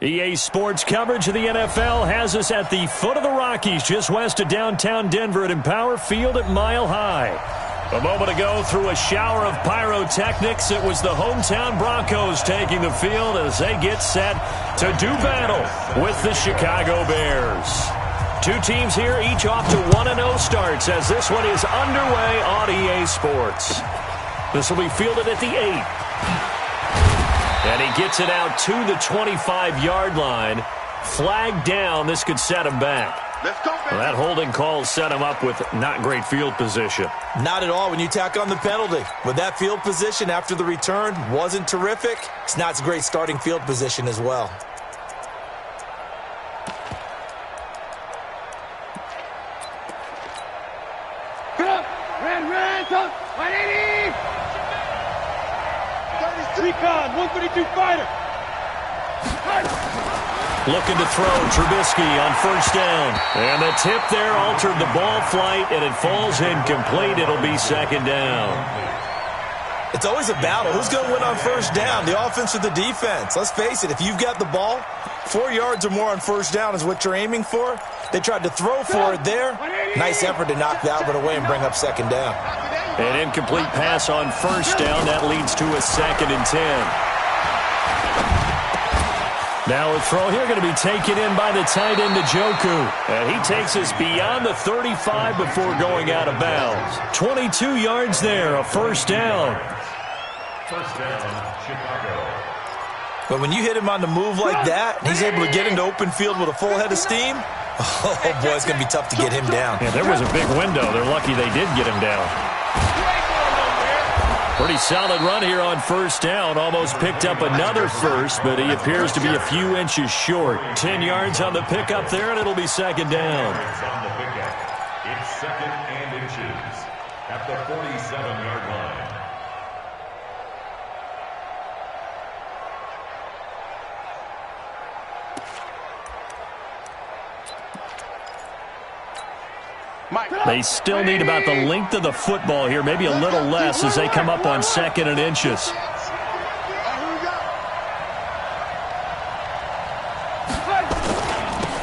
EA Sports coverage of the NFL has us at the foot of the Rockies, just west of downtown Denver at Empower Field at Mile High. A moment ago, through a shower of pyrotechnics, it was the hometown Broncos taking the field as they get set to do battle with the Chicago Bears. Two teams here, each off to 1-0 starts as this one is underway on EA Sports. This will be fielded at the 8. And he gets it out to the 25-yard line. Flag down. This could set him back. Well, that holding call set him up with not great field position. Not at all when you tack on the penalty. With that field position after the return wasn't terrific. It's not a great starting field position as well. Red, 180! Recon, 132 fighter. Looking to throw, Trubisky on first down. And the tip there altered the ball flight, and it falls incomplete. It'll be second down. It's always a battle. Who's going to win on first down, the offense or the defense? Let's face it, if you've got the ball, 4 yards or more on first down is what you're aiming for. They tried to throw for it there. Nice effort to knock that one away and bring up second down. An incomplete pass on first down. That leads to a 2nd and 10. Now a throw here going to be taken in by the tight end, Njoku. And he takes us beyond the 35 before going out of bounds. 22 yards there, a first down. First down, Chicago. But when you hit him on the move like that, he's able to get into open field with a full head of steam. Oh, boy, it's going to be tough to get him down. Yeah, there was a big window. They're lucky they did get him down. Pretty solid run here on first down. Almost picked up another first, but he appears to be a few inches short. 10 yards on the pickup there, and it'll be second down. It's 2nd and inches at the 47-yard line. They still need about the length of the football here, maybe a little less as they come up on 2nd and inches.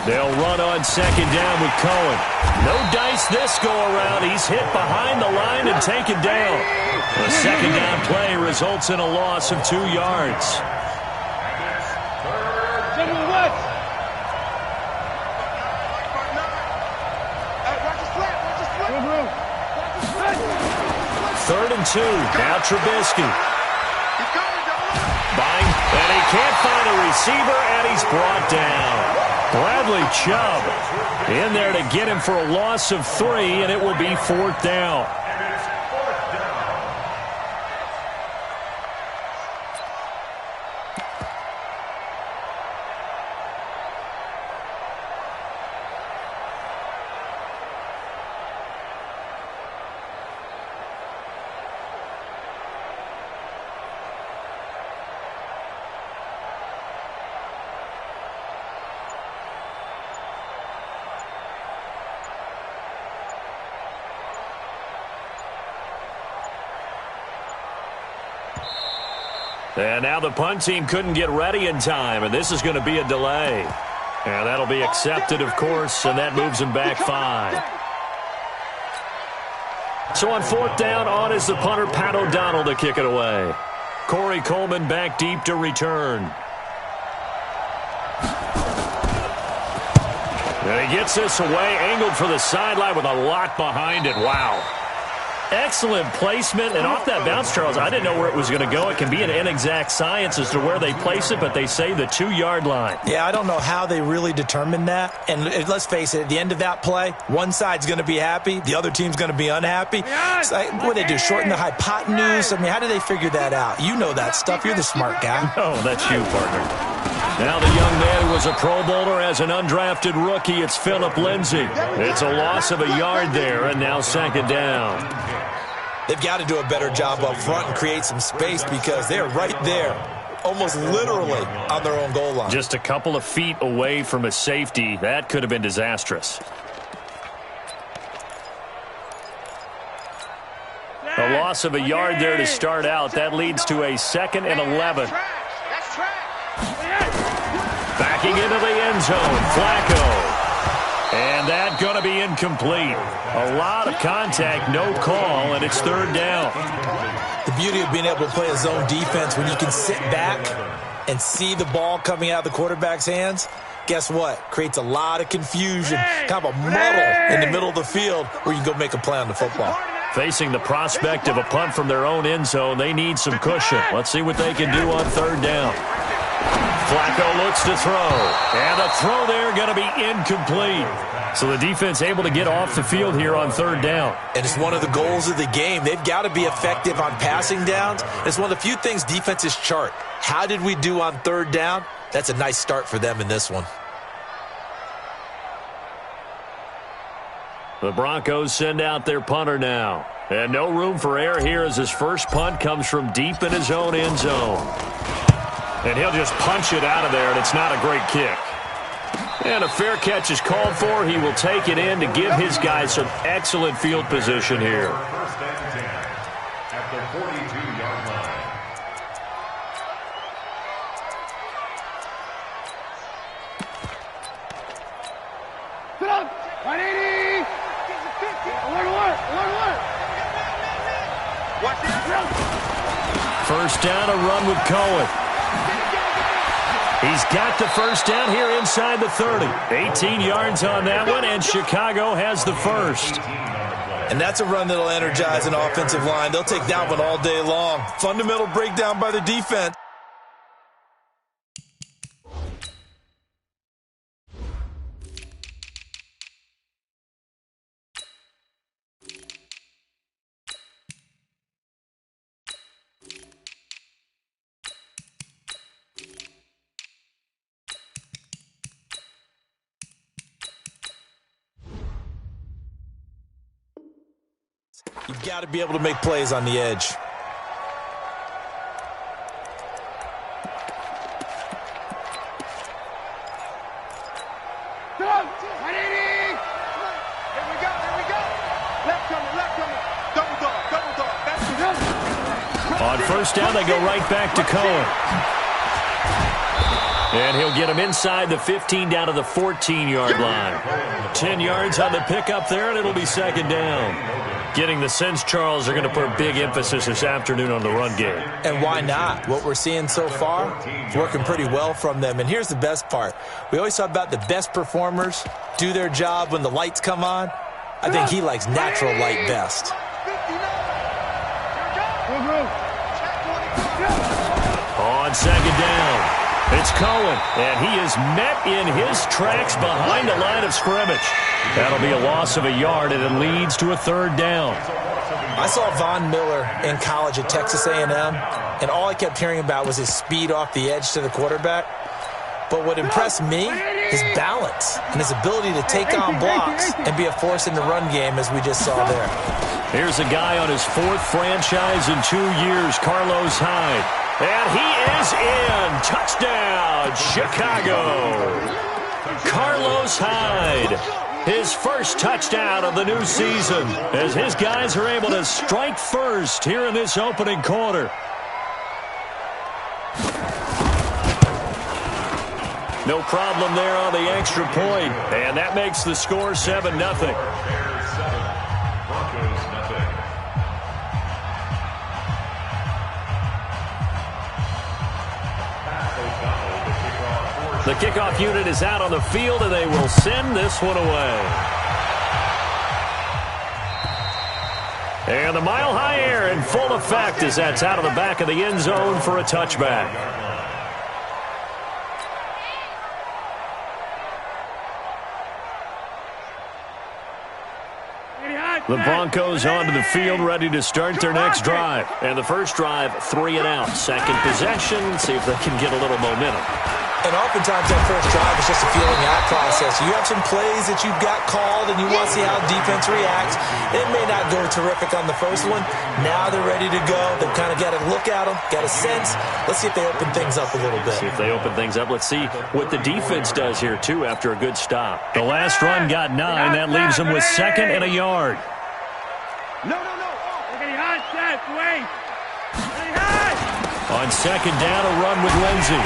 They'll run on second down with Cohen. No dice this go-around. He's hit behind the line and taken down. The second down play results in a loss of 2 yards. Third and 2. Now Trubisky. Buying, and he can't find a receiver, and he's brought down. Bradley Chubb in there to get him for a loss of 3, and it will be 4th down. And now the punt team couldn't get ready in time, and this is going to be a delay. And that'll be accepted, of course, and that moves him back 5. So on 4th down, on is the punter, Pat O'Donnell, to kick it away. Corey Coleman back deep to return. And he gets this away, angled for the sideline with a lot behind it. Wow. Excellent placement, and off that bounce, Charles, I didn't know where it was going to go. It can be an inexact science as to where they place it, but they say the 2-yard line. Yeah, I don't know how they really determined that. And let's face it, at the end of that play, one side's going to be happy, the other team's going to be unhappy. It's like, what do they do, shorten the hypotenuse? I mean, how do they figure that out? You know that stuff. You're the smart guy. Oh, that's you, partner. Now the young man who was a Pro Bowler as an undrafted rookie, it's Phillip Lindsay. It's a loss of a yard there, and now second down. They've got to do a better job up front and create some space because they're right there, almost literally on their own goal line. Just a couple of feet away from a safety. That could have been disastrous. A loss of a yard there to start out. That leads to a 2nd and 11. Back Backing into the end zone, Flacco. And that going to be incomplete. A lot of contact, no call, and it's third down. The beauty of being able to play a zone defense when you can sit back and see the ball coming out of the quarterback's hands, guess what? Creates a lot of confusion, kind of a muddle in the middle of the field where you can go make a play on the football. Facing the prospect of a punt from their own end zone, they need some cushion. Let's see what they can do on third down. Flacco looks to throw, and a throw there going to be incomplete. So the defense able to get off the field here on third down. And it's one of the goals of the game. They've got to be effective on passing downs. It's one of the few things defenses chart. How did we do on third down? That's a nice start for them in this one. The Broncos send out their punter now. And no room for error here as his first punt comes from deep in his own end zone. And he'll just punch it out of there, and it's not a great kick. And a fair catch is called for. He will take it in to give his guys some excellent field position here. First and 10 at the 42-yard line. Sit up. 180. Alert. Watch it. First down, a run with Cohen. He's got the first down here inside the 30. 18 yards on that one, and Chicago has the first. And that's a run that'll energize an offensive line. They'll take that one all day long. Fundamental breakdown by the defense. You've got to be able to make plays on the edge. Sit up. 180. Here we go. Left coming. Double dog. That's it. On first down, they go right back to Cohen. And he'll get him inside the 15 down to the 14-yard line. 10 yards on the pickup there, and it'll be second down. Getting the sense, Charles, are going to put a big emphasis this afternoon on the run game. And why not? What we're seeing so far is working pretty well from them. And here's the best part. We always talk about the best performers do their job when the lights come on. I think he likes natural light best. On second down, it's Cohen, and he is met in his tracks behind the line of scrimmage. That'll be a loss of a yard, and it leads to a third down. I saw Von Miller in college at Texas A&M, and all I kept hearing about was his speed off the edge to the quarterback. But what impressed me, his balance and his ability to take on blocks and be a force in the run game, as we just saw there. Here's a guy on his fourth franchise in 2 years, Carlos Hyde. And he is in. Touchdown, Chicago. Carlos Hyde, his first touchdown of the new season, as his guys are able to strike first here in this opening quarter. No problem there on the extra point, and that makes the score 7-0. The kickoff unit is out on the field, and they will send this one away. And the mile-high air in full effect as that's out of the back of the end zone for a touchback. The Broncos onto the field, ready to start their next drive. And the first drive, 3 and out. Second possession, see if they can get a little momentum. And oftentimes that first drive is just a feeling out process. You have some plays that you've got called and you want to see how defense reacts. It may not go terrific on the first one. Now they're ready to go. They've kind of got to look at them, got a sense. Let's see if they open things up a little bit. See if they open things up. Let's see what the defense does here, too, after a good stop. The last run got 9. That leaves them with 2nd and a yard. No. Look at the hot stats. Wait. On second down, a run with Lindsey.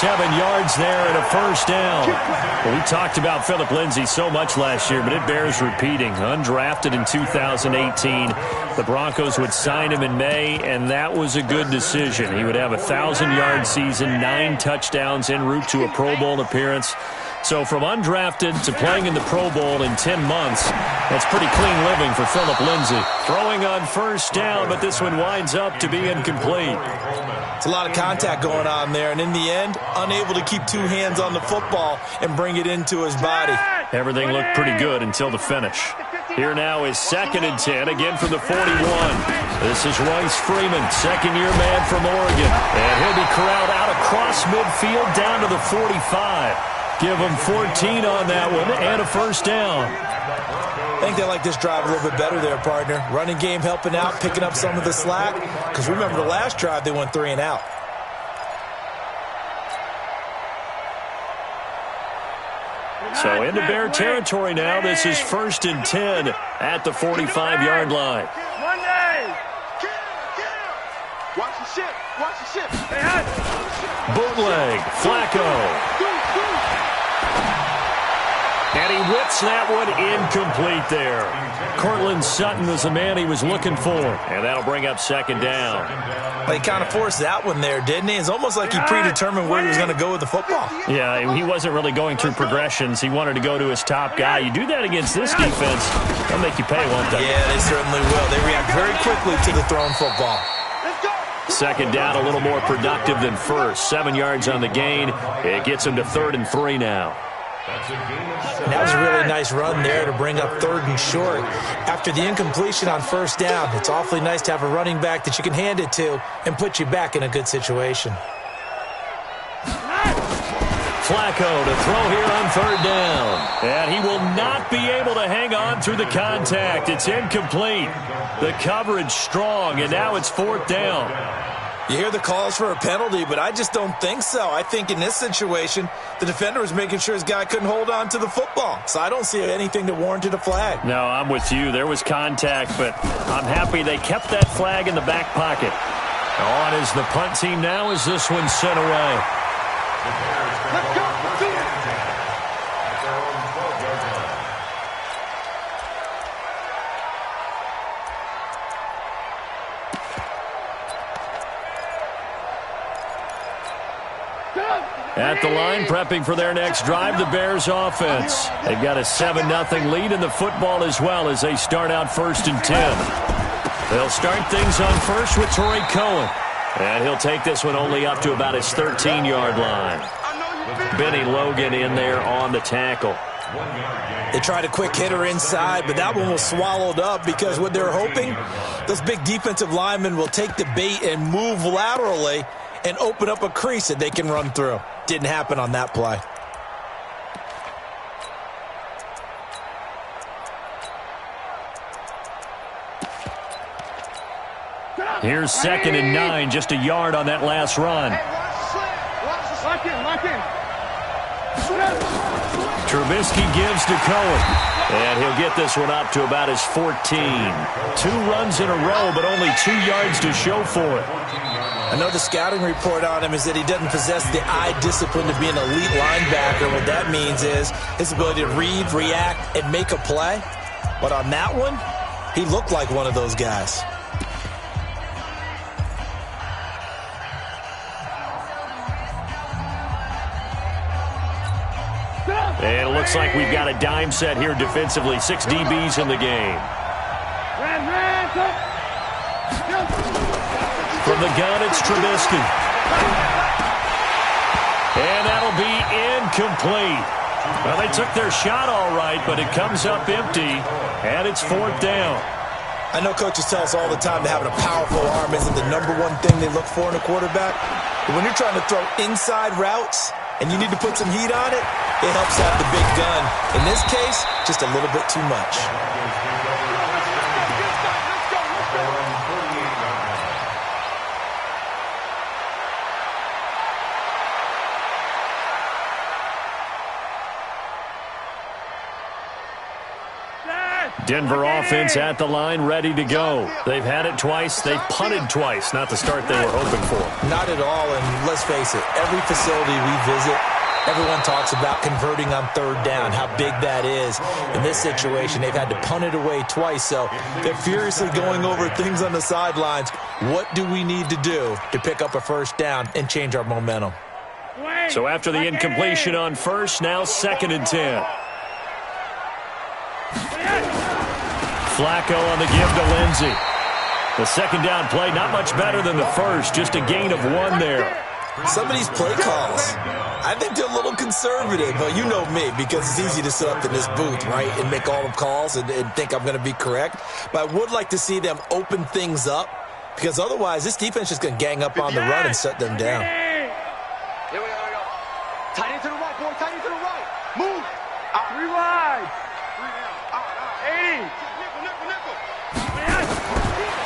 7 yards there and a first down. Well, we talked about Philip Lindsay so much last year, but it bears repeating. Undrafted in 2018. The Broncos would sign him in May, and that was a good decision. He would have a 1,000-yard season, 9 touchdowns en route to a Pro Bowl appearance. So from undrafted to playing in the Pro Bowl in 10 months, that's pretty clean living for Philip Lindsay. Throwing on first down, but this one winds up to be incomplete. It's a lot of contact going on there, and in the end, unable to keep 2 hands on the football and bring it into his body. Everything looked pretty good until the finish. Here now is 2nd and 10, again from the 41. This is Royce Freeman, second-year man from Oregon. And he'll be corralled out across midfield down to the 45. Give him 14 on that one and a first down. I think they like this drive a little bit better there, partner. Running game helping out, picking up some of the slack. Because remember the last drive, they went 3 and out. So into Bear territory now. This is 1st and 10 at the 45-yard line. Watch the ship. Watch the ship. Bootleg. Flacco. And he whips that one incomplete there. Cortland Sutton was the man he was looking for. And that'll bring up 2nd down. He kind of forced that one there, didn't he? It's almost like he predetermined where he was going to go with the football. Yeah, he wasn't really going through progressions. He wanted to go to his top guy. You do that against this defense, they'll make you pay, won't they? Yeah, they certainly will. They react very quickly to the thrown football. 2nd down, a little more productive than first. 7 yards on the gain. It gets him to 3rd and 3 now. That was a really nice run there to bring up 3rd and short. After the incompletion on 1st down, it's awfully nice to have a running back that you can hand it to and put you back in a good situation. Flacco to throw here on 3rd down. And he will not be able to hang on through the contact. It's incomplete. The coverage strong, and now it's 4th down. You hear the calls for a penalty, but I just don't think so. I think in this situation, the defender was making sure his guy couldn't hold on to the football. So I don't see anything that warranted a flag. No, I'm with you. There was contact, but I'm happy they kept that flag in the back pocket. On is the punt team now as this one's sent away. Let's go. At the line, prepping for their next drive, the Bears offense. They've got a 7-0 lead in the football as well as they start out 1st and 10. They'll start things on first with Torrey Cohen. And he'll take this one only up to about his 13-yard line. Benny Logan in there on the tackle. They tried a quick hitter inside, but that one was swallowed up because what they're hoping, those big defensive linemen will take the bait and move laterally and open up a crease that they can run through. Didn't happen on that play. Here's 2nd and 9, just a yard on that last run. Lock in. Trubisky gives to Cohen. And he'll get this one up to about his 14. 2 runs in a row, but only 2 yards to show for it. I know the scouting report on him is that he doesn't possess the eye discipline to be an elite linebacker. What that means is his ability to read, react, and make a play. But on that one, he looked like one of those guys. And it looks like we've got a dime set here defensively. 6 DBs in the game. From the gun, it's Trubisky. And that'll be incomplete. Well, they took their shot all right, but it comes up empty, and it's 4th down. I know coaches tell us all the time that having a powerful arm isn't the #1 thing they look for in a quarterback. But when you're trying to throw inside routes and you need to put some heat on it, it helps have the big gun. In this case, just a little bit too much. Denver offense at the line, ready to go. They've had it twice. They've punted twice. Not the start they were hoping for. Not at all, and let's face it, every facility we visit, everyone talks about converting on third down, how big that is. In this situation, they've had to punt it away twice, so they're furiously going over things on the sidelines. What do we need to do to pick up a first down and change our momentum? So after the incompletion on first, now 2nd and 10. Flacco on the give to Lindsey. The second down play, not much better than the first, just a gain of 1 there. Some of these play calls, I think they're a little conservative, but you know me, because it's easy to sit up in this booth, right, and make all the calls and think I'm going to be correct. But I would like to see them open things up, because otherwise this defense is going to gang up on the run and shut them down. Here we go. Tight end to the right, boy. Tight end to the right. Move. Out. 3 wide. 80.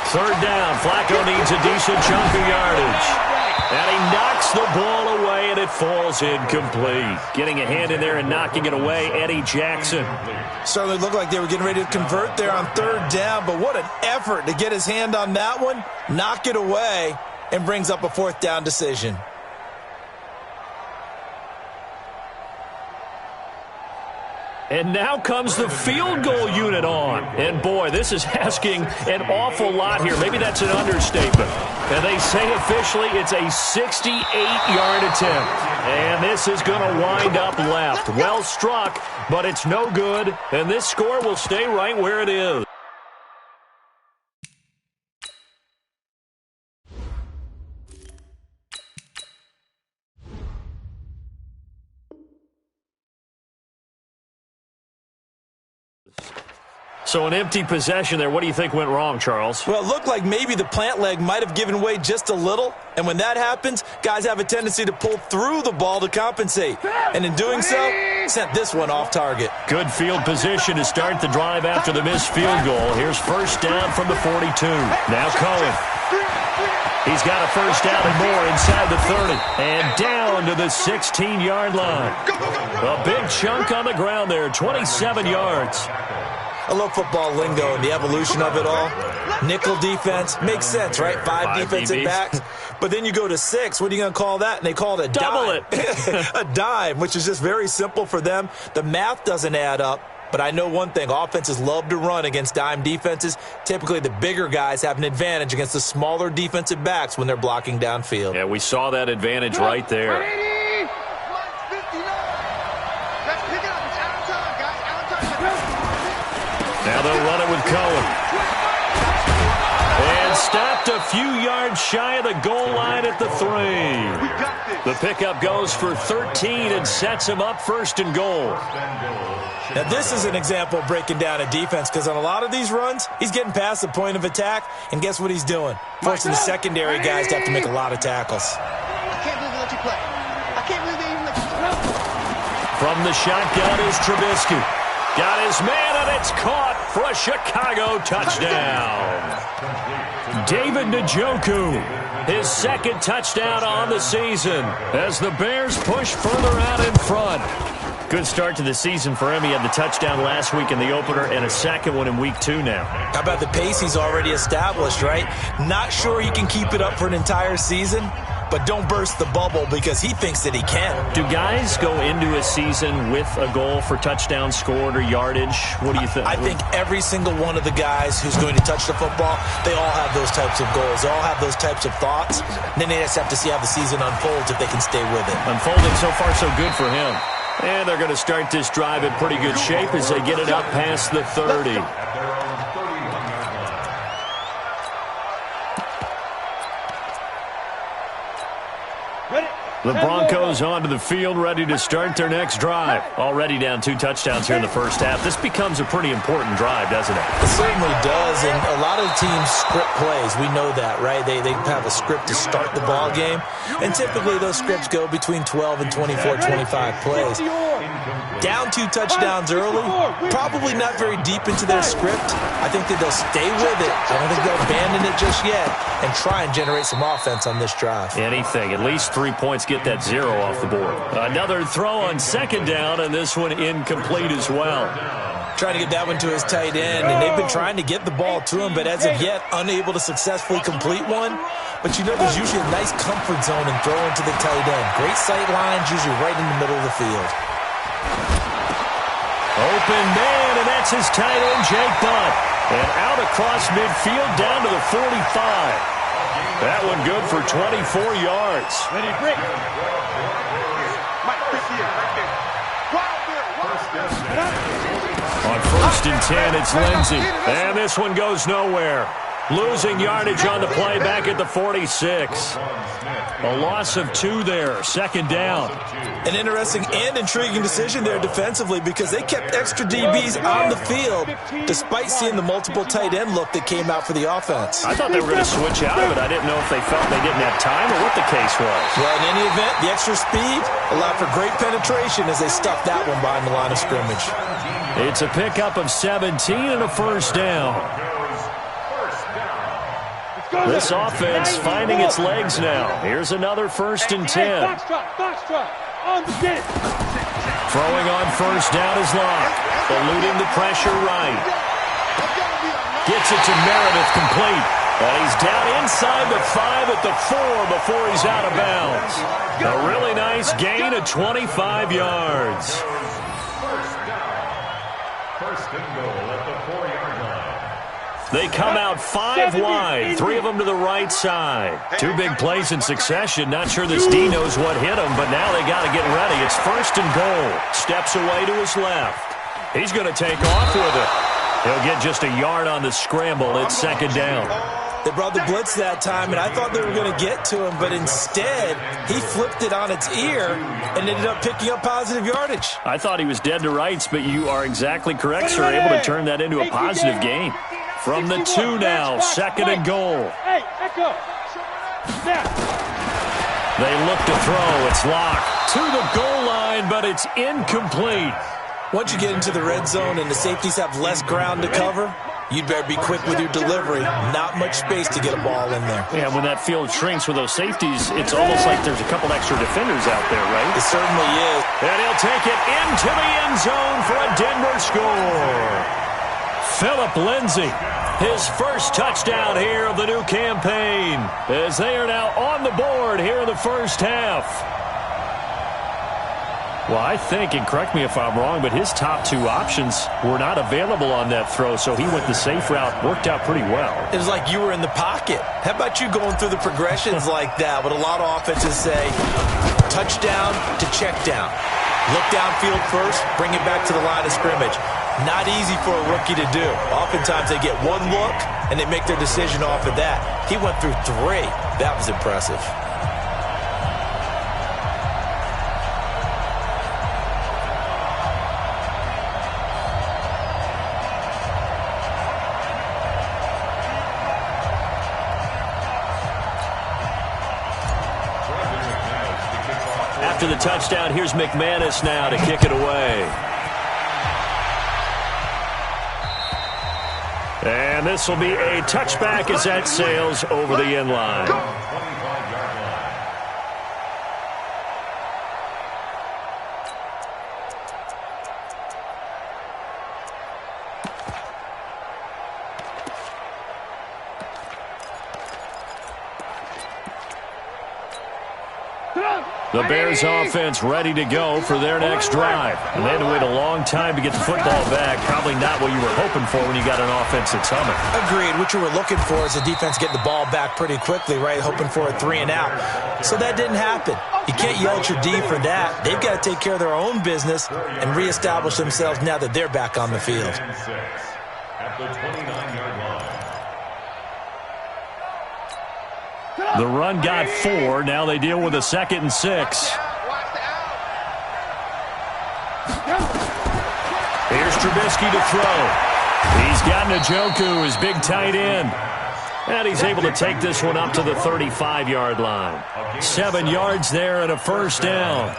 Third down. Flacco needs a decent chunk of yardage. And he knocks the ball away, and it falls incomplete. Getting a hand in there and knocking it away, Eddie Jackson. Certainly looked like they were getting ready to convert there on third down, but what an effort to get his hand on that one, knock it away, and brings up a 4th down decision. And now comes the field goal unit on. And, boy, this is asking an awful lot here. Maybe that's an understatement. And they say officially it's a 68-yard attempt. And this is going to wind up left. Well struck, but it's no good. And this score will stay right where it is. So an empty possession there. What do you think went wrong, Charles? Well, it looked like maybe the plant leg might have given way just a little. And when that happens, guys have a tendency to pull through the ball to compensate. And in doing so, sent this one off target. Good field position to start the drive after the missed field goal. Here's first down from the 42. Now Cohen. He's got a first down and more inside the 30. And down to the 16-yard line. A big chunk on the ground there, 27 yards. I love football lingo and the evolution of it all. Nickel defense makes sense, right? Five defensive DBs. backs. But then you go to 6. What are you going to call that? And they call it a Double dime. A dime, which is just very simple for them. The math doesn't add up. But I know one thing. Offenses love to run against dime defenses. Typically, the bigger guys have an advantage against the smaller defensive backs when they're blocking downfield. Yeah, we saw that advantage right there. Now they'll run it with Cohen. And stopped a few yards shy of the goal line at the 3. The pickup goes for 13 and sets him up 1st and goal. Now, this is an example of breaking down a defense, because on a lot of these runs, he's getting past the point of attack, and guess what he's doing? Forcing the secondary guys to have to make a lot of tackles. I can't believe they let you play. I can't believe they even let you play. From the shotgun is Trubisky. Got his man, and it's caught for a Chicago touchdown. David Njoku, his 2nd touchdown on the season as the Bears push further out in front. Good start to the season for him. He had the touchdown last week in the opener and a 2nd one in week 2 now. How about the pace he's already established, right? Not sure he can keep it up for an entire season, but don't burst the bubble because he thinks that he can. Do guys go into a season with a goal for touchdown scored or yardage? What do you think? I think every single one of the guys who's going to touch the football, they all have those types of goals. They all have those types of thoughts. And then they just have to see how the season unfolds if they can stay with it. Unfolding so far so good for him. And they're going to start this drive in pretty good shape as they get it up past the 30. The Broncos onto the field, ready to start their next drive. Already down 2 touchdowns here in the first half. This becomes a pretty important drive, doesn't it? It certainly does, and a lot of teams script plays. We know that, right? They have a script to start the ball game, and typically those scripts go between 12 and 24, 25 plays. Down 2 touchdowns early, probably not very deep into their script. I think that they'll stay with it. I don't think they'll abandon it just yet and try and generate some offense on this drive. Anything, at least 3 points, get that 0 off the board. Another throw on 2nd down, and this one incomplete as well. Trying to get that one to his tight end, and they've been trying to get the ball to him, but as of yet, unable to successfully complete one. But you know there's usually a nice comfort zone in throwing to the tight end. Great sight lines, usually right in the middle of the field. Open man, and that's his tight end, Jake Butt. And out across midfield down to the 45. That one good for 24 yards. Ready, break. Mike, quick here, right there. On 1st and 10, it's Lindsey. And this one goes nowhere. Losing yardage on the play back at the 46. A loss of 2 there, 2nd down. An interesting and intriguing decision there defensively because they kept extra DBs on the field despite seeing the multiple tight end look that came out for the offense. I thought they were going to switch out of it. I didn't know if they felt they didn't have time or what the case was. Well, in any event, the extra speed allowed for great penetration as they stuffed that one behind the line of scrimmage. It's a pickup of 17 and a 1st down. This offense finding its legs now. Here's another 1st and 10. Throwing on 1st down is Locke. Eluding the pressure right. Gets it to Meredith complete. And he's down inside the 5 at the 4 before he's out of bounds. A really nice gain of 25 yards. 1st and goal at the 4-yard line. They come out 5 wide, 3 of them to the right side. 2 big plays in succession. Not sure this D knows what hit him, but now they got to get ready. It's 1st and goal. Steps away to his left. He's going to take off with it. He'll get just a yard on the scramble. It's 2nd down. They brought the blitz that time, and I thought they were going to get to him, but instead, he flipped it on its ear and ended up picking up positive yardage. I thought he was dead to rights, but you are exactly correct, sir. Able to turn that into a positive gain. From the 2 now, 2nd and goal. Hey, echo. They look to throw. It's Locke to the goal line, but it's incomplete. Once you get into the red zone and the safeties have less ground to cover, you'd better be quick with your delivery. Not much space to get a ball in there. Yeah, when that field shrinks with those safeties, it's almost like there's a couple extra defenders out there, right? It certainly is. And he'll take it into the end zone for a Denver score. Philip Lindsay, his first touchdown here of the new campaign, as they are now on the board here in the 1st half. Well, I think, and correct me if I'm wrong, but his top 2 options were not available on that throw, so he went the safe route. Worked out pretty well. It was like you were in the pocket. How about you going through the progressions like that? What a lot of offenses say, touchdown to check down. Look downfield first, bring it back to the line of scrimmage. Not easy for a rookie to do. Oftentimes they get 1 look, and they make their decision off of that. He went through 3. That was impressive. After the touchdown, here's McManus now to kick it away. And this will be a touchback as that sails over the end line. The Bears offense ready to go for their next drive. And they had to wait a long time to get the football back. Probably not what you were hoping for when you got an offense that's humming. Agreed. What you were looking for is the defense getting the ball back pretty quickly, right? Hoping for a 3 and out. So that didn't happen. You can't yell at your D for that. They've got to take care of their own business and reestablish themselves now that they're back on the field. At the 29-yard line. The run got 4. Now they deal with a 2nd and 6. Here's Trubisky to throw. He's got Njoku, his big tight end. And he's able to take this one up to the 35-yard line. 7 yards there and a 1st down.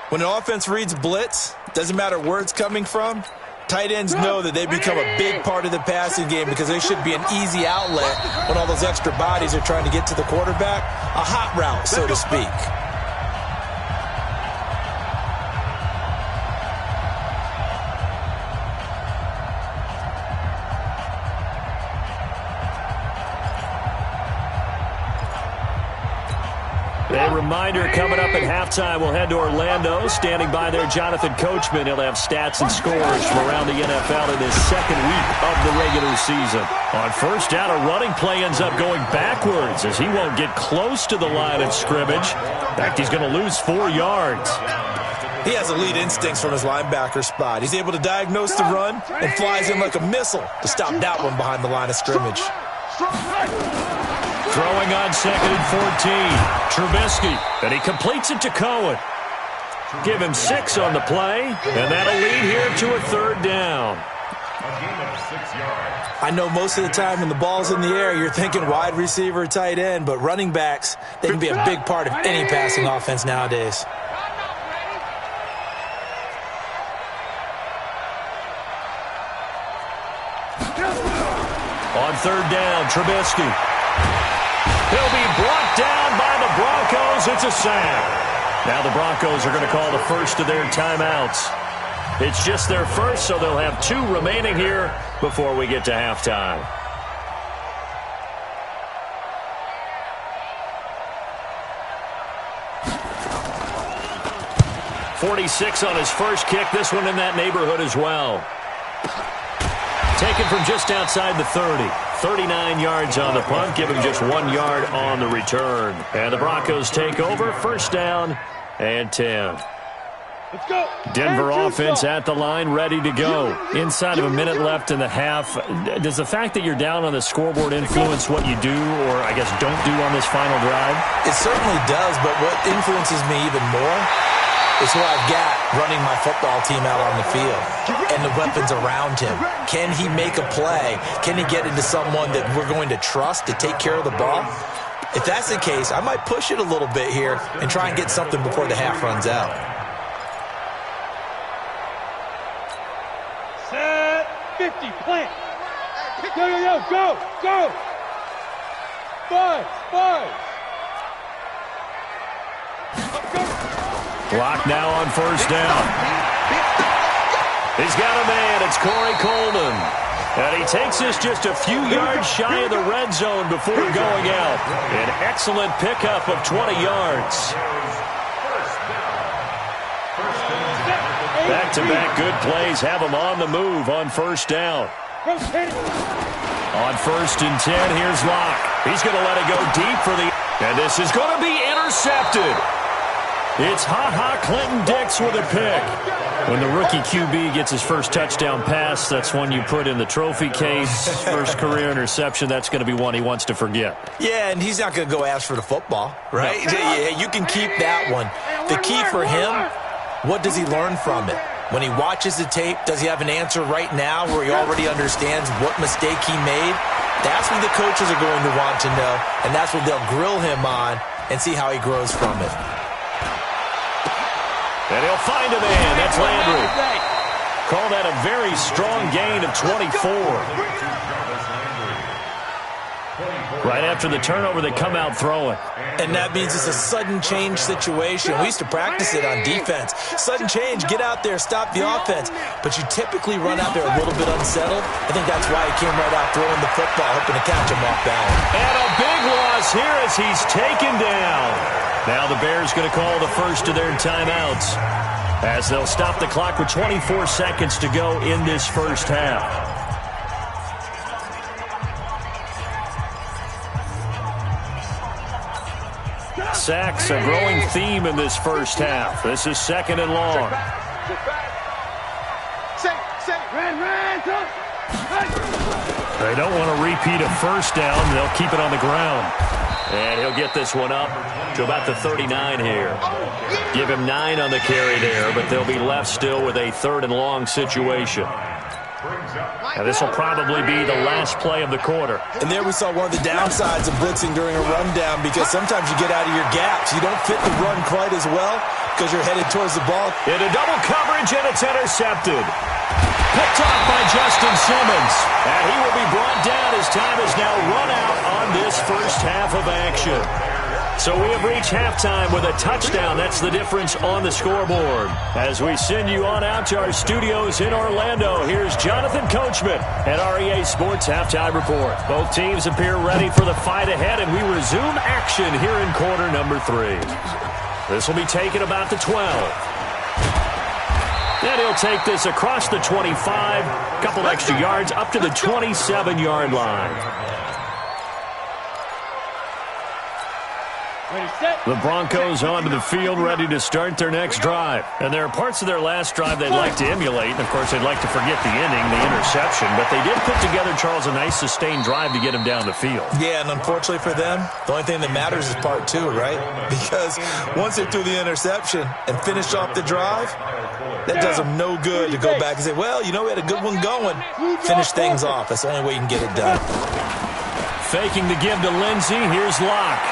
When an offense reads blitz, doesn't matter where it's coming from, tight ends know that they become a big part of the passing game because they should be an easy outlet when all those extra bodies are trying to get to the quarterback. A hot route, so to speak. A reminder coming up at halftime, we'll head to Orlando. Standing by there, Jonathan Coachman. He'll have stats and scores from around the NFL in his second week of the regular season. On first down, a running play ends up going backwards as he won't get close to the line of scrimmage. In fact, he's going to lose 4 yards. He has elite instincts from his linebacker spot. He's able to diagnose the run and flies in like a missile to stop that one behind the line of scrimmage. Throwing on 2nd and 14. Trubisky, and he completes it to Cohen. Give him 6 on the play, and that'll lead here to a 3rd down. A gain of 6 yards. I know most of the time when the ball's in the air, you're thinking wide receiver, tight end, but running backs, they can be a big part of any passing offense nowadays. On 3rd down, Trubisky. He'll be brought down by the Broncos. It's a sack. Now the Broncos are going to call the first of their timeouts. It's just their first, so they'll have 2 remaining here before we get to halftime. .46 on his first kick. This one in that neighborhood as well. Taken from just outside the 30. 39 yards on the punt. Give him just 1 yard on the return. And the Broncos take over. First down and 10. Let's go. Denver offense at the line, ready to go. Inside of a minute left in the half. Does the fact that you're down on the scoreboard influence what you do or, I guess, don't do on this final drive? It certainly does, but what influences me even more is who I've got running my football team out on the field and the weapons around him. Can he make a play? Can he get into someone that we're going to trust to take care of the ball? If that's the case, I might push it a little bit here and try and get something before the half runs out. Set 50, plant. Yo, go. 5. Clock now on first down. He's got a man. It's Corey Coleman. And he takes us just a few yards shy of the red zone before going out. An excellent pickup of 20 yards. Back-to-back good plays have him on the move on first down. On 1st and 10, here's Locke. He's going to let it go deep for the... And this is going to be intercepted. It's Ha-Ha Clinton Dix with a pick. When the rookie QB gets his first touchdown pass, that's one you put in the trophy case. First career interception, that's going to be one he wants to forget. Yeah, and he's not going to go ask for the football, right? No. Yeah, you can keep that one. The key for him, what does he learn from it? When he watches the tape, does he have an answer right now where he already understands what mistake he made? That's what the coaches are going to want to know, and that's what they'll grill him on and see how he grows from it. And he'll find a man. That's Landry. Call that a very strong gain of 24. Right after the turnover, they come out throwing. And that means it's a sudden change situation. We used to practice it on defense. Sudden change, get out there, stop the offense. But you typically run out there a little bit unsettled. I think that's why he came right out throwing the football, hoping to catch him off balance. And a big loss here as he's taken down. Now the Bears going to call the first of their timeouts as they'll stop the clock with 24 seconds to go in this first half. Sacks, a growing theme in this first half. This is 2nd and long. They don't want to repeat a first down. They'll keep it on the ground. And he'll get this one up to about the 39 here. Give him 9 on the carry there, but they'll be left still with a 3rd and long situation. Now this will probably be the last play of the quarter. And there we saw one of the downsides of blitzing during a rundown, because sometimes you get out of your gaps. You don't fit the run quite as well because you're headed towards the ball. Into double coverage, and it's intercepted. Picked off by Justin Simmons. And he will be brought down as time is now run out on this first half of action. So we have reached halftime with a touchdown. That's the difference on the scoreboard. As we send you on out to our studios in Orlando, here's Jonathan Coachman at REA Sports Halftime Report. Both teams appear ready for the fight ahead, and we resume action here in quarter number 3. This will be taken about the 12. And he'll take this across the 25, a couple extra yards up to the 27-yard line. The Broncos onto the field ready to start their next drive. And there are parts of their last drive they'd like to emulate. And, of course, they'd like to forget the ending, the interception. But they did put together, Charles, a nice sustained drive to get him down the field. Yeah, and unfortunately for them, the only thing that matters is part 2, right? Because once they threw the interception and finished off the drive, that does them no good to go back and say, well, you know, we had a good one going. Finish things off. That's the only way you can get it done. Faking the give to Lindsey. Here's Locke.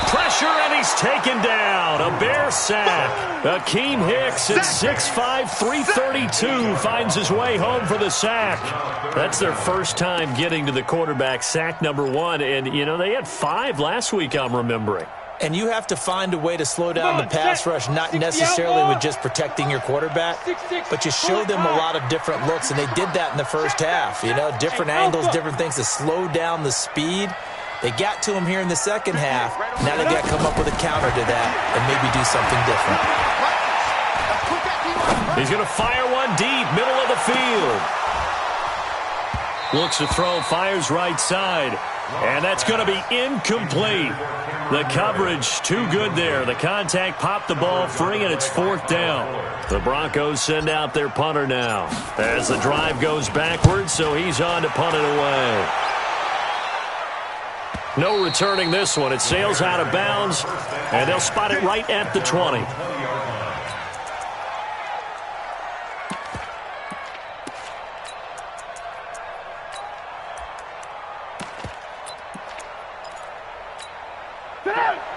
Pressure, and he's taken down. A Bear sack. Akeem Hicks at 6'5", 332 finds his way home for the sack. That's their first time getting to the quarterback, sack number 1. And, you know, they had 5 last week, I'm remembering. And you have to find a way to slow down the pass rush, not necessarily with just protecting your quarterback, but you show them a lot of different looks, and they did that in the first half. You know, different angles, different things to slow down the speed. They got to him here in the second half. Now they got to come up with a counter to that and maybe do something different. He's going to fire one deep, middle of the field. Looks to throw, fires right side. And that's going to be incomplete. The coverage too good there. The contact popped the ball free, and it's 4th down. The Broncos send out their punter now as the drive goes backwards, so he's on to punt it away. No returning this one. It sails out of bounds, and they'll spot it right at the 20.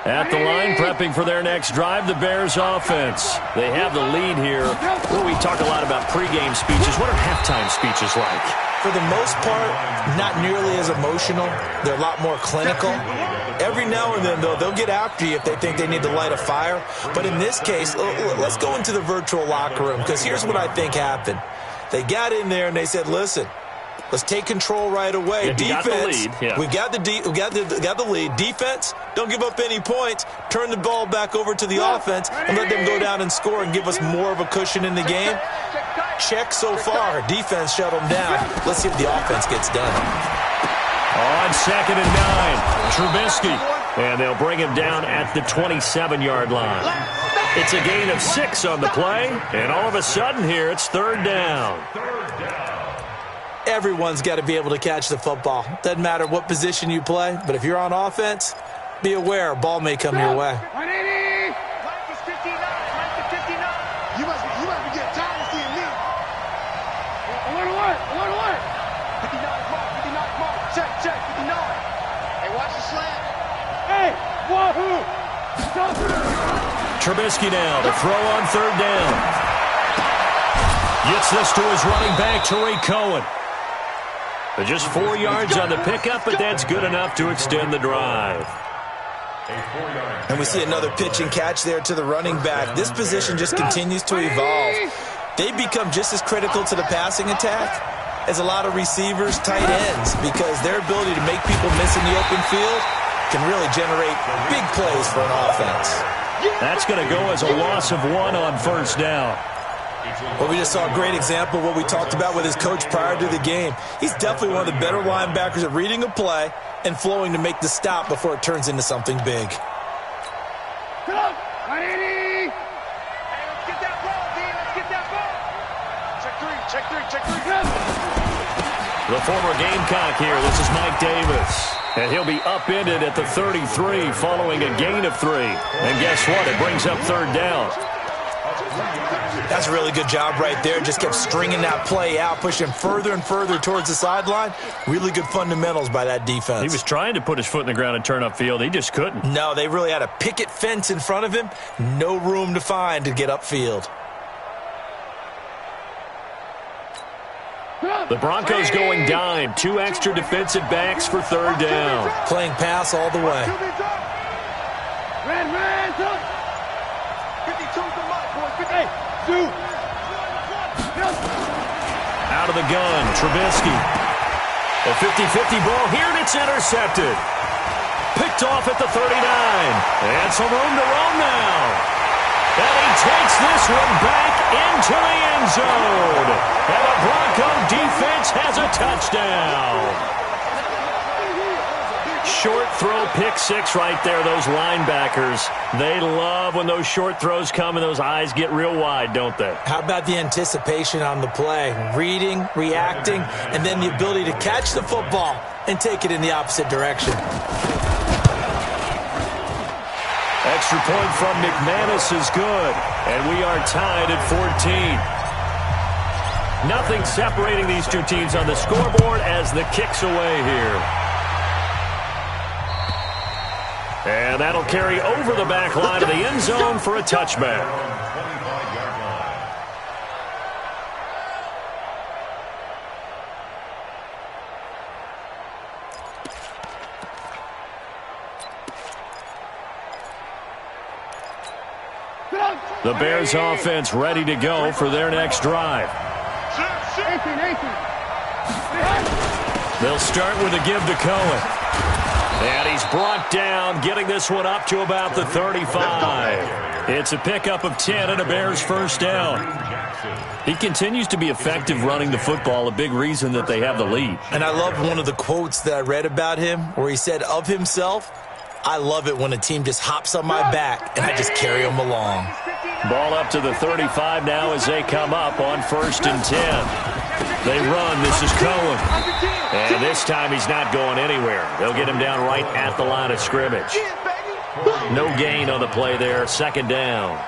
At the line, prepping for their next drive, the Bears offense. They have the lead here. Well, we talk a lot about pregame speeches. What are halftime speeches like? For the most part, not nearly as emotional. They're a lot more clinical. Every now and then, though, they'll get after you if they think they need to light a fire. But in this case, let's go into the virtual locker room, because here's what I think happened. They got in there and they said, listen, let's take control right away. Yeah, defense, we got the lead. Defense, don't give up any points. Turn the ball back over to the offense and let them go down and score and give us more of a cushion in the game. Check so far. Defense shut them down. Let's see if the offense gets done. On 2nd and 9, Trubisky. And they'll bring him down at the 27-yard line. It's a gain of 6 on the play, and all of a sudden here it's 3rd down. Everyone's got to be able to catch the football. Doesn't matter what position you play, but if you're on offense, be aware a ball may come your way. 180! Mike is 59. You must be getting tired of seeing me. Alert! 59 mark. Check, 59. Hey, watch the slant. Hey, wahoo! Trubisky now to throw on 3rd down. Gets this to his running back, Tariq Cohen. Just 4 yards on the pickup, but that's good enough to extend the drive. And we see another pitch and catch there to the running back. This position just continues to evolve. They become just as critical to the passing attack as a lot of receivers, tight ends, because their ability to make people miss in the open field can really generate big plays for an offense. That's going to go as a loss of 1 on 1st down. Well, we just saw a great example of what we talked about with his coach prior to the game. He's definitely one of the better linebackers at reading a play and flowing to make the stop before it turns into something big. Come on, 180! Hey, let's get that ball, D. Let's get that ball. Check three. The former Gamecock here. This is Mike Davis. And he'll be upended at the 33 following a gain of 3. And guess what? It brings up 3rd down. That's a really good job right there. Just kept stringing that play out, pushing further and further towards the sideline. Really good fundamentals by that defense. He was trying to put his foot in the ground and turn upfield. He just couldn't. No, they really had a picket fence in front of him. No room to find to get upfield. The Broncos going dime. 2 extra defensive backs for third down. Playing pass all the way. Out of the gun, Trubisky. A 50-50 ball here, and it's intercepted. Picked off at the 39. And some room to roam now. And he takes this one back into the end zone. And the Bronco defense has a touchdown. Short throw, pick 6 right there, those linebackers. They love when those short throws come and those eyes get real wide, don't they? How about the anticipation on the play? Reading, reacting, and then the ability to catch the football and take it in the opposite direction. Extra point from McManus is good, and we are tied at 14. Nothing separating these two teams on the scoreboard as the kick's away here. And that'll carry over the back line of the end zone for a touchback. The Bears offense ready to go for their next drive. They'll start with a give to Cohen. And he's brought down, getting this one up to about the 35. It's a pickup of 10 and a Bears first down. He continues to be effective running the football, a big reason that they have the lead. And I love one of the quotes that I read about him where he said of himself, "I love it when a team just hops on my back and I just carry them along." Ball up to the 35 now as they come up on 1st and 10. They run. This is Cohen. And this time he's not going anywhere. They'll get him down right at the line of scrimmage. No gain on the play there. 2nd down.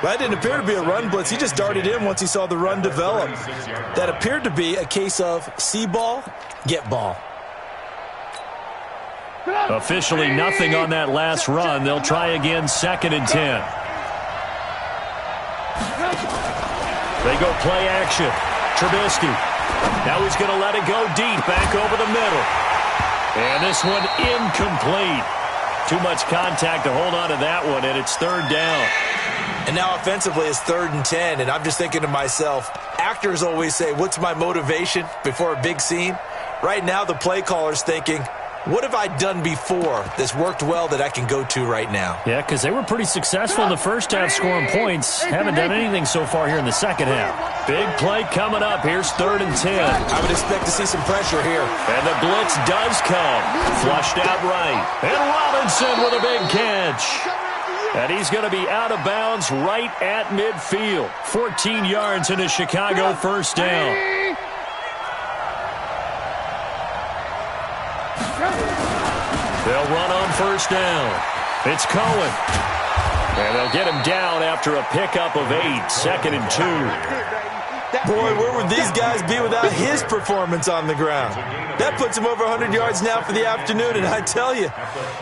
That didn't appear to be a run blitz. He just darted in once he saw the run develop. That appeared to be a case of see ball, get ball. Officially nothing on that last run. They'll try again 2nd and 10. They go play action. Trubisky. Now he's going to let it go deep, back over the middle. And this one incomplete. Too much contact to hold on to that one, and it's 3rd down. And now offensively it's 3rd and 10, and I'm just thinking to myself, actors always say, what's my motivation before a big scene? Right now the play caller's thinking, what have I done before that's worked well that I can go to right now? Yeah, because they were pretty successful in the first half scoring points. Haven't done anything so far here in the second half. Big play coming up. Here's 3rd and 10. I would expect to see some pressure here. And the blitz does come. Flushed out right. And Robinson with a big catch. And he's going to be out of bounds right at midfield. 14 yards into Chicago, 1st down. They'll run on 1st down. It's Cohen. And they'll get him down after a pickup of 8. 2nd and 2. Boy, where would these guys be without his performance on the ground? That puts him over 100 yards now for the afternoon, and I tell you,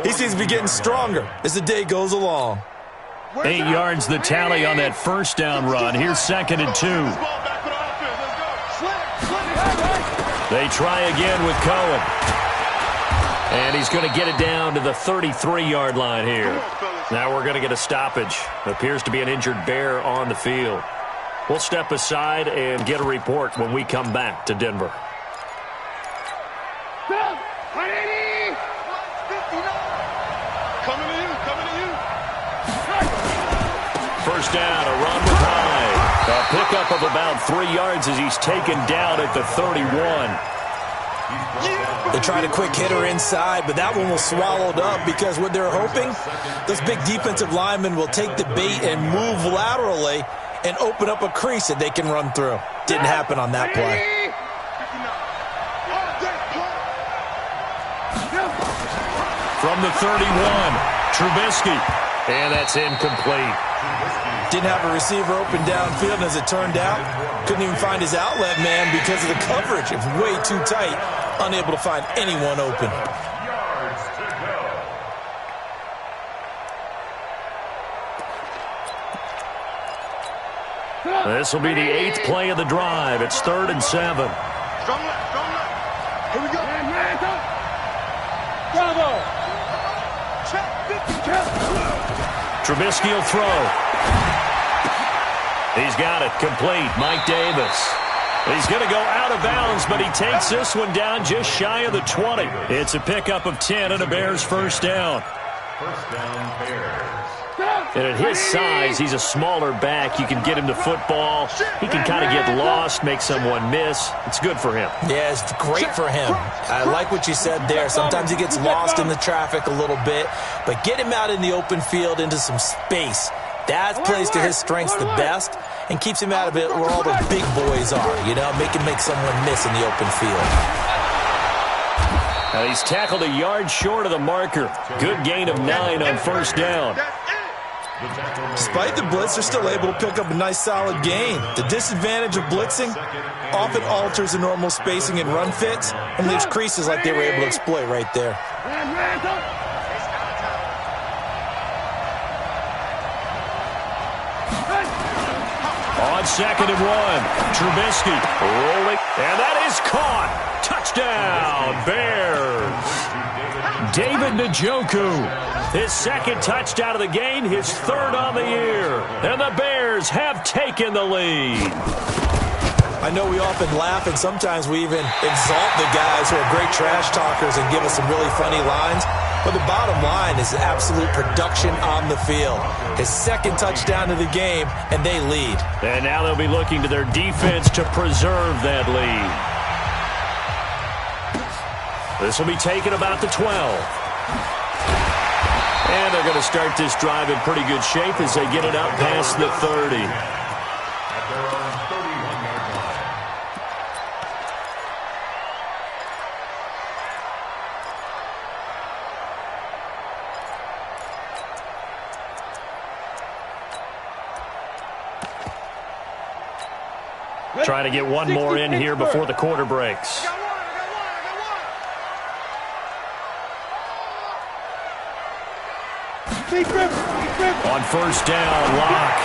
he seems to be getting stronger as the day goes along. 8 yards the tally on that 1st down run. Here's 2nd and 2. They try again with Cohen. And he's going to get it down to the 33-yard line here. Now we're going to get a stoppage. Appears to be an injured Bear on the field. We'll step aside and get a report when we come back to Denver. First down, a run with Hyde. A pickup of about 3 yards as he's taken down at the 31. They tried a quick hitter inside, but that one was swallowed up because what they're hoping, those big defensive linemen will take the bait and move laterally and open up a crease that they can run through. Didn't happen on that play. From the 31, Trubisky. And that's incomplete. Didn't have a receiver open downfield, and as it turned out, couldn't even find his outlet man because of the coverage. It was way too tight, unable to find anyone open. This will be the 8th play of the drive. It's 3rd and 7. Strong left, strong left. Here we go. Bravo. Trubisky will throw. He's got it. Complete. Mike Davis. He's going to go out of bounds, but he takes this one down just shy of the 20. It's a pickup of 10 and a Bears first down. First down, Bears. And at his size, he's a smaller back. You can get him to football. He can kind of get lost, make someone miss. It's good for him. Yeah, it's great for him. I like what you said there. Sometimes he gets lost in the traffic a little bit, but get him out in the open field into some space. That plays to his strengths the best and keeps him out of it where all the big boys are, you know, make someone miss in the open field. Now he's tackled a yard short of the marker. Good gain of 9 on first down. Despite the blitz, they're still able to pick up a nice solid gain. The disadvantage of blitzing often alters the normal spacing and run fits and leaves creases like they were able to exploit right there. On 2nd and 1, Trubisky rolling, and that is caught. Touchdown, Bears. David Njoku, his 2nd touchdown of the game, his 3rd on the year. And the Bears have taken the lead. I know we often laugh and sometimes we even exalt the guys who are great trash talkers and give us some really funny lines. But the bottom line is absolute production on the field. His 2nd touchdown of the game, and they lead. And now they'll be looking to their defense to preserve that lead. This will be taken about the 12. And they're going to start this drive in pretty good shape as they get it up past the 30. Trying to get one more in here before the quarter breaks. On first down, Locke.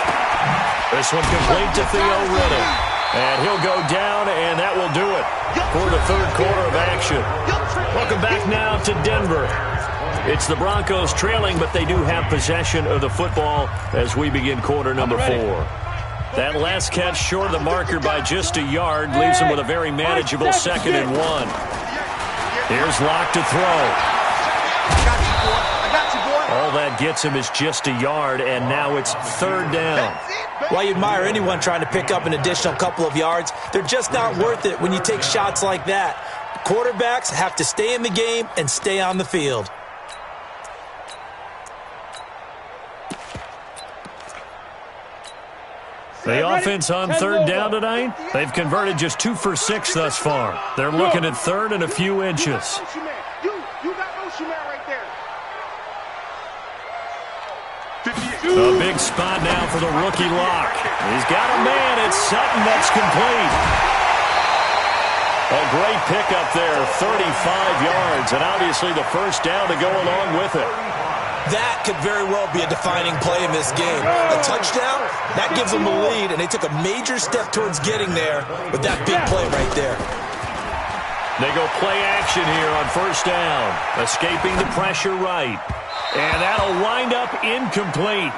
This one complete to Theo Riddick. And he'll go down, and that will do it for the 3rd quarter of action. Welcome back now to Denver. It's the Broncos trailing, but they do have possession of the football as we begin quarter number 4. That last catch short of the marker by just a yard leaves him with a very manageable 2nd and 1. Here's Locke to throw. All that gets him is just a yard, and now it's 3rd down. While you admire anyone trying to pick up an additional couple of yards, they're just not worth it when you take shots like that. Quarterbacks have to stay in the game and stay on the field. The offense on 3rd down tonight, they've converted just 2 for 6 thus far. They're looking at 3rd and a few inches. You got Ocean Man right there. A big spot now for the rookie Locke. He's got a man. It's Sutton that's complete. A great pickup there, 35 yards, and obviously the first down to go along with it. That could very well be a defining play in this game. A touchdown, that gives them the lead, and they took a major step towards getting there with that big play right there. They go play action here on first down, escaping the pressure right. And that'll wind up incomplete.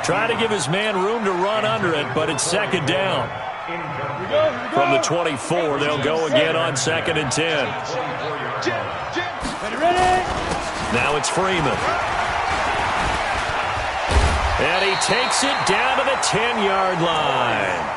Try to give his man room to run under it, but it's 2nd down. From the 24, they'll go again on 2nd and 10. Now it's Freeman. And he takes it down to the 10-yard line.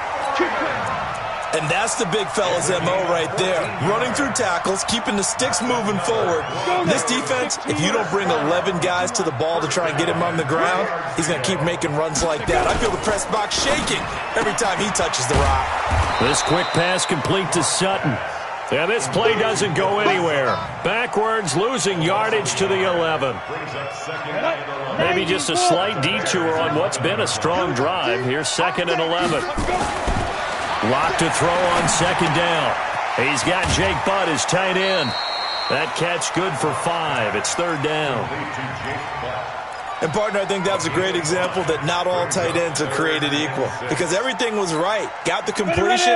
And that's the big fella's MO right there. Running through tackles, keeping the sticks moving forward. This defense, if you don't bring 11 guys to the ball to try and get him on the ground, he's going to keep making runs like that. I feel the press box shaking every time he touches the rock. This quick pass complete to Sutton. Yeah, this play doesn't go anywhere. Backwards, losing yardage to the 11. Maybe just a slight detour on what's been a strong drive. Here's 2nd and 11. Locked to throw on 2nd down. He's got Jake Butt as tight end. That catch good for 5. It's 3rd down. And, partner, I think that's a great example that not all tight ends are created equal because everything was right. Got the completion,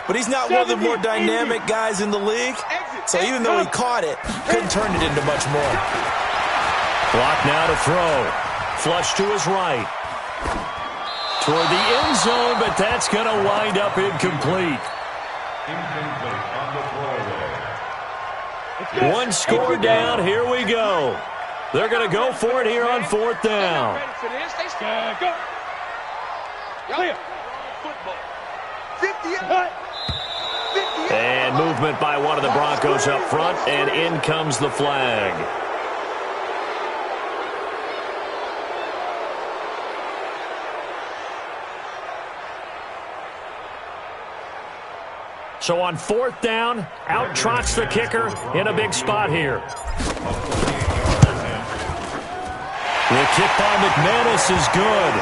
but he's not one of the more dynamic guys in the league. So even though he caught it, couldn't turn it into much more. Clock now to throw. Flush to his right. Toward the end zone, but that's going to wind up incomplete. Incomplete on the throwaway. One score down. Here we go. They're going to go for it here on fourth down. And movement by one of the Broncos up front, and in comes the flag. So on fourth down, out trots the kicker in a big spot here. The kick by McManus is good.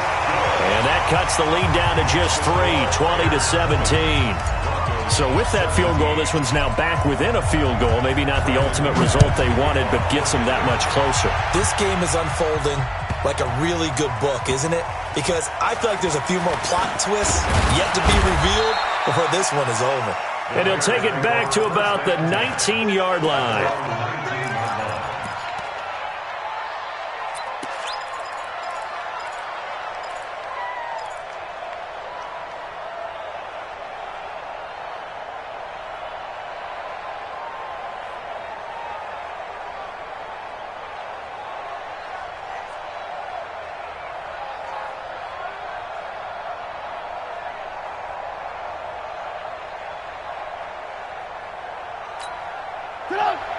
And that cuts the lead down to just 3, 20-17. So with that field goal, this one's now back within a field goal. Maybe not the ultimate result they wanted, but gets them that much closer. This game is unfolding like a really good book, isn't it? Because I feel like there's a few more plot twists yet to be revealed before this one is over. And he'll take it back to about the 19-yard line.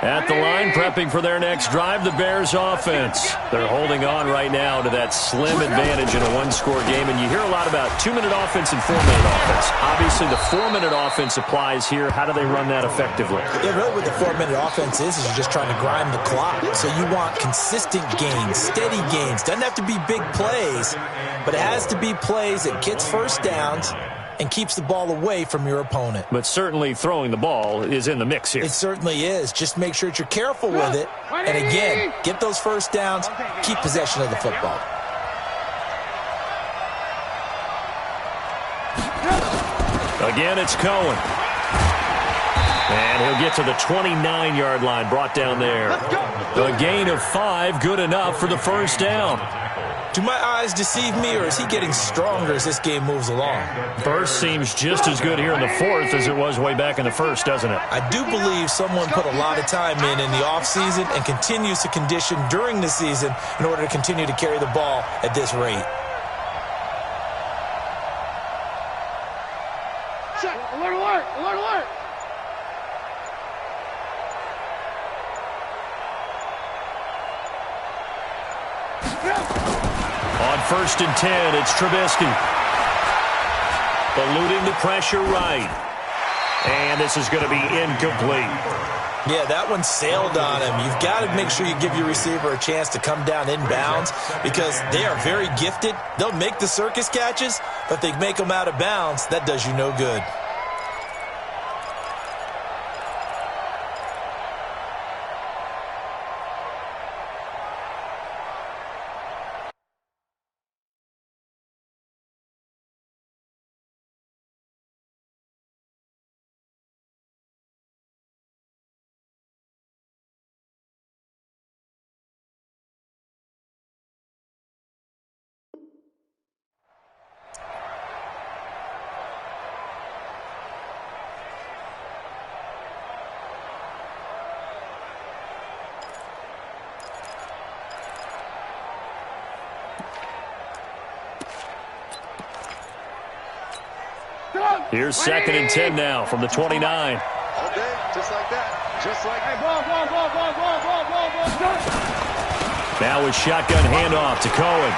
At the line, prepping for their next drive, the Bears offense. They're holding on right now to that slim advantage in a one-score game, and you hear a lot about 2-minute offense and 4-minute offense. Obviously, the 4-minute offense applies here. How do they run that effectively? Yeah, really what the 4-minute offense is you're just trying to grind the clock. So you want consistent gains, steady gains. Doesn't have to be big plays, but it has to be plays that gets first downs and keeps the ball away from your opponent. But certainly throwing the ball is in the mix here. It certainly is. Just make sure that you're careful with it. And again, get those first downs, keep possession of the football. Again, it's Cohen. And he'll get to the 29-yard line, brought down there. A gain of 5, good enough for the first down. Do my eyes deceive me, or is he getting stronger as this game moves along? Burst seems just as good here in the fourth as it was way back in the first, doesn't it? I do believe someone put a lot of time in the offseason and continues to condition during the season in order to continue to carry the ball at this rate. Alert, alert, alert, alert. On 1st and 10, it's Trubisky. Eluding the pressure right. And this is going to be incomplete. Yeah, that one sailed on him. You've got to make sure you give your receiver a chance to come down inbounds because they are very gifted. They'll make the circus catches, but if they make them out of bounds, that does you no good. Here's 2nd and 10 now from the 29. All day, just like that. Just like that. Now with shotgun handoff to Cohen.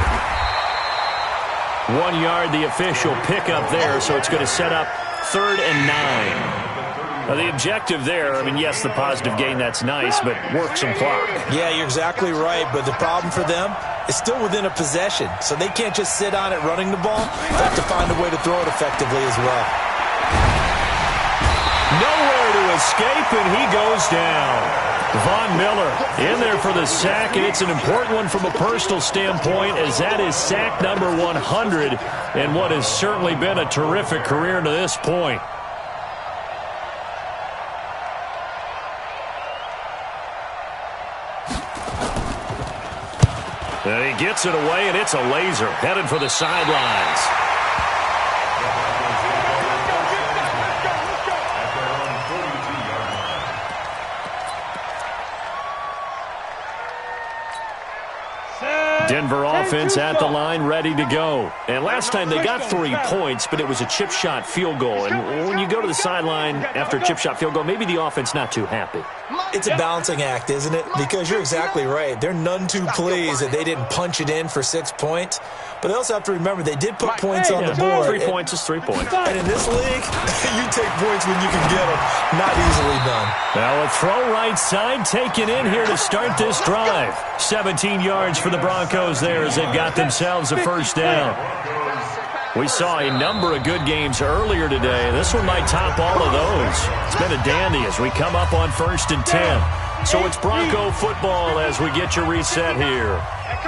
1 yard, the official pickup there, so it's going to set up 3rd and 9. Now the objective there, I mean, yes, the positive gain, that's nice, but work some clock. Yeah, you're exactly right, but the problem for them is still within a possession, so they can't just sit on it running the ball. They have to find a way to throw it effectively as well. Nowhere to escape, and he goes down. Von Miller in there for the sack, and it's an important one from a personal standpoint, as that is sack number 100 and what has certainly been a terrific career to this point. And he gets it away, and it's a laser headed for the sidelines. Denver offense at the line, ready to go. And last time they got 3 points, but it was a chip shot field goal. And when you go to the sideline after a chip shot field goal, maybe the offense not too happy. It's a balancing act, isn't it? Because you're exactly right. They're none too pleased that they didn't punch it in for 6 points. But they also have to remember they did put points on the board. 3 points is 3 points. And in this league, you take points when you can get them. Not easily done. Now a throw right side taken in here to start this drive. 17 yards for the Broncos there as they've got themselves a first down. We saw a number of good games earlier today. This one might top all of those. It's been a dandy as we come up on 1st and 10. So it's Bronco football as we get your reset here.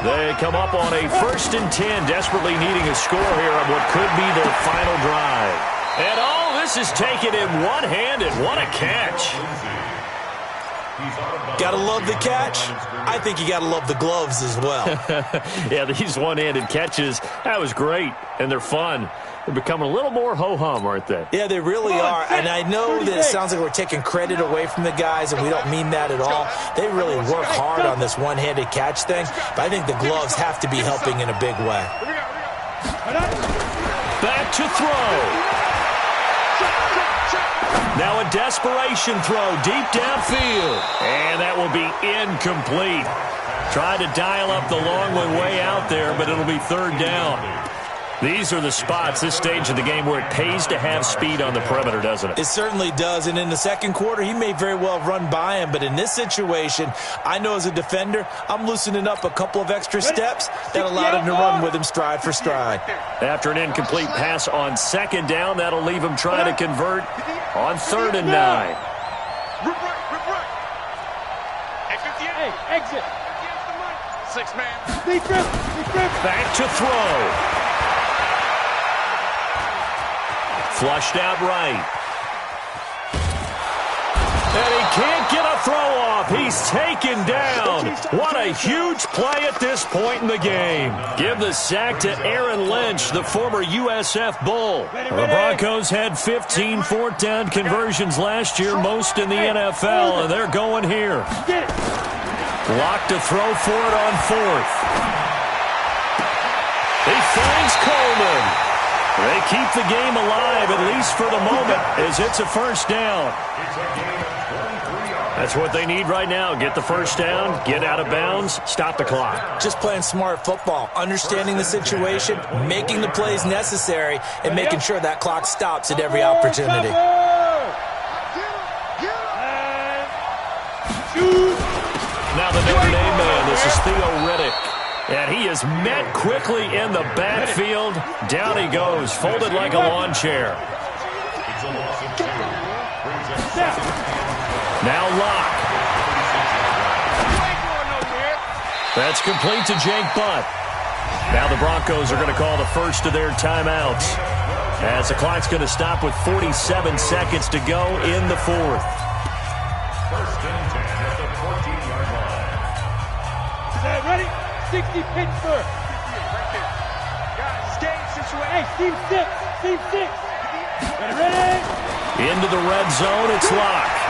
They come up on a 1st and 10, desperately needing a score here on what could be their final drive. And all this is taken in one-handed. What a catch. Gotta love the catch. I think you gotta love the gloves as well. Yeah, these one-handed catches, that was great, and they're fun. They're becoming a little more ho-hum, aren't they? Yeah, they really are. And I know that it sounds like we're taking credit away from the guys, and we don't mean that at all. They really work hard on this one-handed catch thing, but I think the gloves have to be helping in a big way. Back to throw. Now a desperation throw deep downfield. And that will be incomplete. Tried to dial up the long one way out there, but it'll be 3rd down. These are the spots, this stage of the game, where it pays to have speed on the perimeter, doesn't it? It certainly does, and in the second quarter, he may very well run by him, but in this situation, I know as a defender, I'm loosening up a couple of extra steps that allowed him to run with him stride for stride. After an incomplete pass on 2nd down, that'll leave him trying to convert on 3rd and 9. Exit. 6 man. Back to throw. Flushed out right. And he can't get a throw off. He's taken down. What a huge play at this point in the game. Give the sack to Aaron Lynch, the former USF Bull. The Broncos had 15 4th down conversions last year, most in the NFL, and they're going here. Locked to throw for it on 4th. He finds Coleman. They keep the game alive, at least for the moment, as it's a 1st down. That's what they need right now. Get the 1st down, get out of bounds, stop the clock. Just playing smart football, understanding the situation, making the plays necessary, and making sure that clock stops at every opportunity. Now the Notre Dame man, this is Theo Riddick. And he is met quickly in the backfield. Down he goes, folded like a lawn chair. Now Locke. That's complete to Jake Butt. Now the Broncos are going to call the first of their timeouts, as the clock's going to stop with 47 seconds to go in the 4th. 1st and 10 at the 14-yard line. Ready? 60 pitch first. Guys, game situation. Hey, Team 6. Ready? Into the red zone, it's Locke.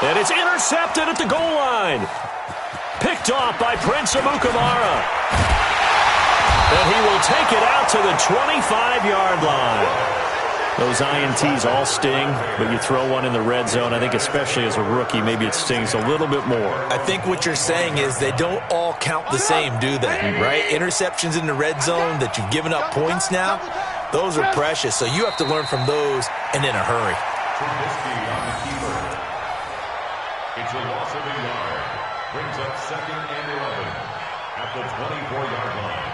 And it's intercepted at the goal line. Picked off by Prince Amukamara. And he will take it out to the 25-yard line. Those INTs all sting, but you throw one in the red zone, I think especially as a rookie, maybe it stings a little bit more. I think what you're saying is they don't all count the same, do they? Right? Interceptions in the red zone that you've given up points now, those are precious. So you have to learn from those and in a hurry. Trubisky on the keeper. It's a loss of a yard. Brings up 2nd and 11 at the 24-yard line.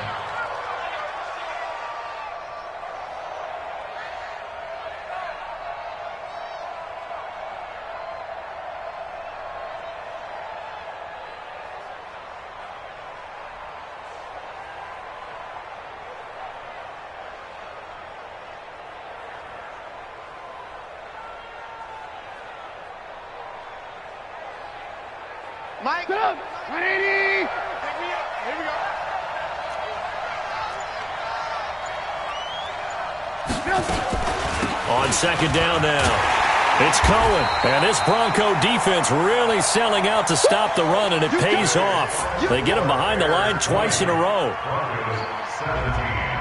Mike. 180. Pick me up. Here we go. On second down now. It's Cohen, and this Bronco defense really selling out to stop the run, and it pays off. They get him behind the line twice in a row. 17.